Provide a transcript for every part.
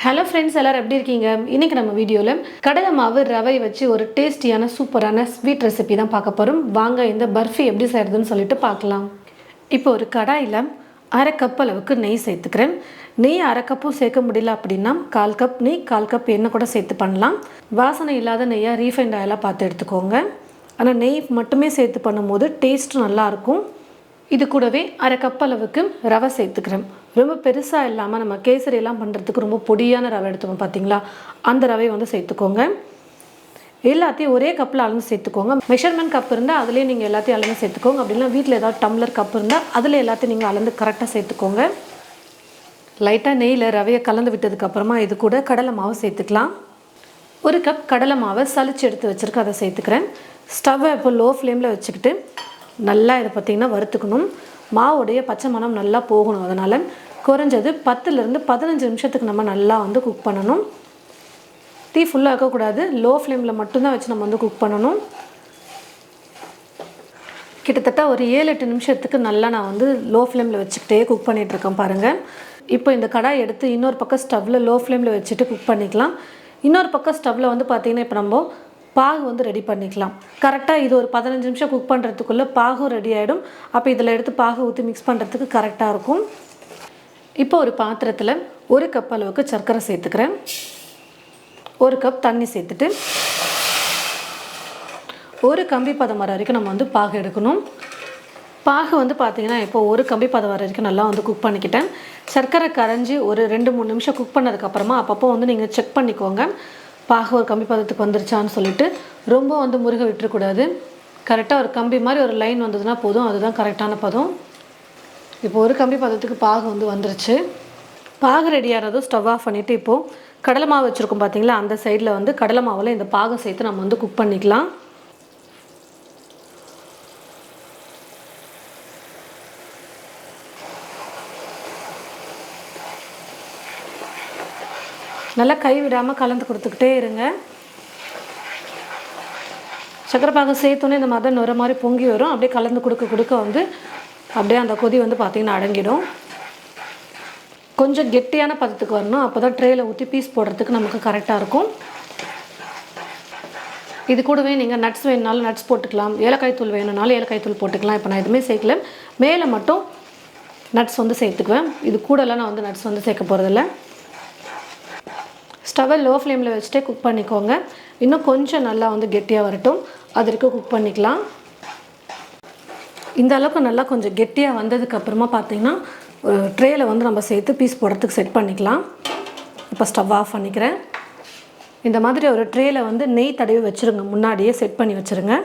Hello friends, எல்லோரும் எப்படி இருக்கீங்க? இன்றைக்கி நம்ம வீடியோவில் கடலை மாவு ரவை வச்சு ஒரு டேஸ்டியான சூப்பரான ஸ்வீட் ரெசிபி தான் பார்க்க போகிறோம். வாங்க இந்த பர்ஃபி எப்படி செய்கிறதுன்னு சொல்லிட்டு பார்க்கலாம். இப்போ ஒரு கடாயில் அரை கப் அளவுக்கு நெய் சேர்த்துக்கிறேன். நெய் அரை கப்பும் சேர்க்க முடியல அப்படின்னா 1/4 கப் நெய் 1/4 கப் எண்ணெய் கூட சேர்த்து பண்ணலாம். வாசனை இல்லாத நெய்யாக ரீஃபைண்ட் ஆயிலாக பார்த்து எடுத்துக்கோங்க. ஆனால் நெய் மட்டுமே சேர்த்து பண்ணும்போது டேஸ்ட்டு நல்லாயிருக்கும். இது கூடவே அரை கப் அளவுக்கு ரவை சேர்த்துக்கிறேன். ரொம்ப பெருசாக இல்லாமல் நம்ம கேசரியெல்லாம் பண்ணுறதுக்கு ரொம்ப பொடியான ரவை எடுத்துக்கோங்க பார்த்தீங்களா, அந்த ரவையை வந்து சேர்த்துக்கோங்க. எல்லாத்தையும் ஒரே கப்பில் அளந்து சேர்த்துக்கோங்க. மெஷர்மெண்ட் கப் இருந்தால் அதுலேயே நீங்கள் எல்லாத்தையும் அளந்து சேர்த்துக்கோங்க. அப்படின்னா வீட்டில் ஏதாவது டம்ளர் கப் இருந்தால் அதில் எல்லாத்தையும் நீங்கள் அளந்து கரெக்டாக சேர்த்துக்கோங்க. லைட்டாக நெய்யில் ரவையை கலந்து விட்டதுக்கப்புறமா இது கூட கடலை மாவு சேர்த்துக்கலாம். ஒரு கப் கடலை மாவை சளிச்சு எடுத்து வச்சுருக்க அதை சேர்த்துக்கிறேன். ஸ்டவ்வை இப்போ லோ ஃப்ளேமில் வச்சுக்கிட்டு நல்லா இதை பார்த்திங்கன்னா வறுத்துக்கணும். மாவுடைய பச்சை மணம் நல்லா போகணும். அதனால் குறைஞ்சது 10லேருந்து 15 நிமிஷத்துக்கு நம்ம நல்லா வந்து குக் பண்ணணும். தீ ஃபுல்லாக இருக்கக்கூடாது, லோ ஃப்ளேமில் மட்டும்தான் வச்சு நம்ம வந்து குக் பண்ணணும். கிட்டத்தட்ட ஒரு 7-8 நிமிஷத்துக்கு நல்லா நான் வந்து லோ ஃப்ளேமில் வச்சுக்கிட்டே குக் பண்ணிகிட்ருக்கேன் பாருங்கள். இப்போ இந்த கடாய் எடுத்து இன்னொரு பக்கம் ஸ்டவ்வில் லோ ஃப்ளேமில் வச்சுட்டு குக் பண்ணிக்கலாம். இன்னொரு பக்கம் ஸ்டவ்வில் வந்து பார்த்திங்கன்னா இப்போ நம்ம பாகு வந்து ரெடி பண்ணிக்கலாம். கரெக்டாக இது ஒரு 15 நிமிஷம் குக் பண்ணுறதுக்குள்ளே பாகும் ரெடி ஆகிடும். அப்போ இதில் எடுத்து பாகு ஊற்றி மிக்ஸ் பண்ணுறதுக்கு கரெக்டாக இருக்கும். இப்போ ஒரு பாத்திரத்தில் 1 கப் அளவுக்கு சர்க்கரை சேர்த்துக்கிறேன். 1 கப் தண்ணி சேர்த்துட்டு 1 கம்பி பதம் வர வரைக்கும் நம்ம வந்து பாகு எடுக்கணும். பாகு வந்து பார்த்திங்கன்னா இப்போ 1 கம்பி பதம் வர வரைக்கும் நல்லா வந்து குக் பண்ணிக்கிட்டேன். சர்க்கரை கரைஞ்சி ஒரு 2-3 நிமிஷம் குக் பண்ணதுக்கப்புறமா அப்பப்போ வந்து நீங்கள் செக் பண்ணிக்கோங்க, பாகு ஒரு கம்பி பதத்துக்கு வந்துருச்சான்னு சொல்லிட்டு. ரொம்ப வந்து முருக விட்டுறக்கூடாது. கரெக்டாக ஒரு கம்பி மாதிரி ஒரு லைன் வந்ததுன்னா போதும், அதுதான் கரெக்டான பதம். இப்போ 1 கம்பி பதத்துக்கு பாகு வந்து வந்துருச்சு. பாகு ரெடியானதும் ஸ்டவ் ஆஃப் பண்ணிவிட்டு இப்போது கடலை மாவு வச்சுருக்கோம் பார்த்தீங்களா, அந்த சைடில் வந்து கடலை மாவில் இந்த பாகை சேர்த்து நம்ம வந்து குக் பண்ணிக்கலாம். நல்லா கை விடாமல் கலந்து கொடுத்துக்கிட்டே இருங்க. சக்கரை பாகு சேர்த்தோன்னே இந்த மாதிரி நுர மாதிரி பொங்கி வரும். அப்படியே கலந்து கொடுக்க வந்து அப்படியே அந்த கொதி வந்து பார்த்திங்கன்னா அடங்கிடும். கொஞ்சம் கெட்டியான பதத்துக்கு வரணும். அப்போ தான் ட்ரேயில் ஊற்றி பீஸ் போடுறதுக்கு நமக்கு கரெக்டாக இருக்கும். இது கூடவே நீங்கள் நட்ஸ் வேணுனாலும் நட்ஸ் போட்டுக்கலாம், ஏலக்காய் தூள் வேணுனாலும் ஏலக்காய் தூள் போட்டுக்கலாம். இப்போ நான் எதுவுமே சேர்க்கல, மேலே மட்டும் நட்ஸ் வந்து சேர்த்துக்குவேன். இது கூடலாம் நான் வந்து நட்ஸ் வந்து சேர்க்க போகிறதில்ல. ஸ்டவ்வை லோ ஃப்ளேமில் வச்சுட்டே குக் பண்ணிக்கோங்க. இன்னும் கொஞ்சம் நல்லா வந்து கெட்டியாக வரட்டும், அது வரைக்கும் குக் பண்ணிக்கலாம். இந்த அளவுக்கு நல்லா கொஞ்சம் கெட்டியாக வந்ததுக்கப்புறமா பார்த்திங்கன்னா ட்ரேயில் வந்து நம்ம சேர்த்து பீஸ் போடுறதுக்கு செட் பண்ணிக்கலாம். இப்போ ஸ்டவ் ஆஃப் பண்ணிக்கிறேன். இந்த மாதிரி ஒரு ட்ரேயில் வந்து நெய் தடவி வச்சுருங்க, முன்னாடியே செட் பண்ணி வச்சுருங்க.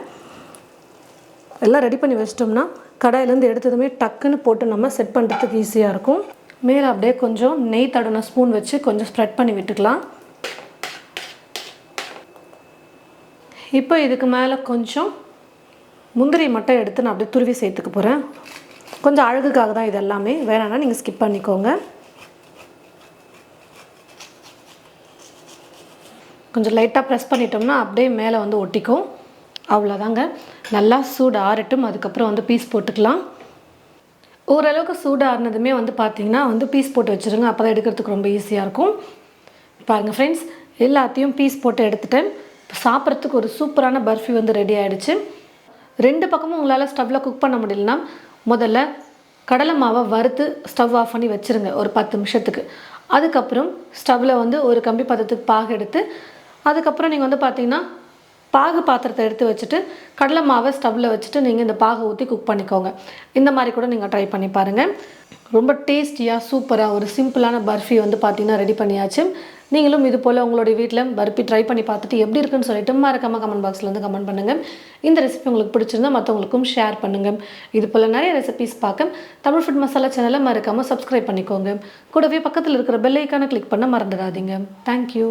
எல்லாம் ரெடி பண்ணி வச்சிட்டோம்னா கடாயிலேருந்து எடுத்ததுமே டக்குன்னு போட்டு நம்ம செட் பண்ணுறதுக்கு ஈஸியாக இருக்கும். மேலே அப்படியே கொஞ்சம் நெய் தடவின ஸ்பூன் வச்சு கொஞ்சம் ஸ்ப்ரெட் பண்ணி விட்டுக்கலாம். இப்போ இதுக்கு மேலே கொஞ்சம் முந்திரி மட்டும் எடுத்து நான் அப்படியே துருவி சேர்த்துக்க போகிறேன். கொஞ்சம் அழகுக்காக தான் இது எல்லாமே, வேணான்னா நீங்கள் ஸ்கிப் பண்ணிக்கோங்க. கொஞ்சம் லைட்டாக ப்ரெஸ் பண்ணிட்டோம்னா அப்படியே மேலே வந்து ஒட்டிக்கும். அவ்வளோதாங்க. நல்லா சூடு ஆறட்டும், அதுக்கப்புறம் வந்து பீஸ் போட்டுக்கலாம். ஓரளவுக்கு சூடு ஆறினதுமே வந்து பார்த்திங்கன்னா வந்து பீஸ் போட்டு வச்சுருங்க. அப்போ தான் எடுக்கிறதுக்கு ரொம்ப ஈஸியாக இருக்கும். பாருங்கள் ஃப்ரெண்ட்ஸ், எல்லாத்தையும் பீஸ் போட்டு எடுத்துட்டேன். சாப்பிட்றதுக்கு ஒரு சூப்பரான பர்ஃபி வந்து ரெடி ஆகிடுச்சு. 2 பக்கமும் உங்களால் ஸ்டவ்வில் குக் பண்ண முடியலன்னா முதல்ல கடலை மாவை வறுத்து ஸ்டவ் ஆஃப் பண்ணி வச்சுருங்க ஒரு 10 நிமிஷத்துக்கு. அதுக்கப்புறம் ஸ்டவ்வில் வந்து ஒரு கம்பி பதத்துக்கு பாகு எடுத்து அதுக்கப்புறம் நீங்கள் வந்து பார்த்திங்கன்னா பாகு பாத்திரத்தை எடுத்து வச்சுட்டு கடலை மாவை ஸ்டவ்வில் வச்சுட்டு நீங்கள் இந்த பாகை ஊற்றி குக் பண்ணிக்கோங்க. இந்த மாதிரி கூட நீங்கள் ட்ரை பண்ணி பாருங்கள். ரொம்ப டேஸ்டியாக சூப்பராக ஒரு சிம்பிளான பர்ஃபி வந்து பார்த்திங்கன்னா ரெடி பண்ணியாச்சு. நீங்களும் இது போல் உங்களுடைய வீட்டில் பர்ஃபி ட்ரை பண்ணி பார்த்துட்டு எப்படி இருக்குன்னு சொல்லிட்டு மறக்காமல் கமெண்ட் பாக்ஸில் வந்து கமெண்ட் பண்ணுங்கள். இந்த ரெசிபி உங்களுக்கு பிடிச்சிருந்தால் மற்றவங்களுக்கும் ஷேர் பண்ணுங்கள். இது போல் நிறைய ரெசிபிஸ் பார்க்க தமிழ் ஃபுட் மசாலா சேனலை மறக்காமல் சப்ஸ்கிரைப் பண்ணிக்கோங்க. கூடவே பக்கத்தில் இருக்கிற பெல் ஐக்கானை கிளிக் பண்ண மறந்துடாதீங்க. தேங்க்யூ.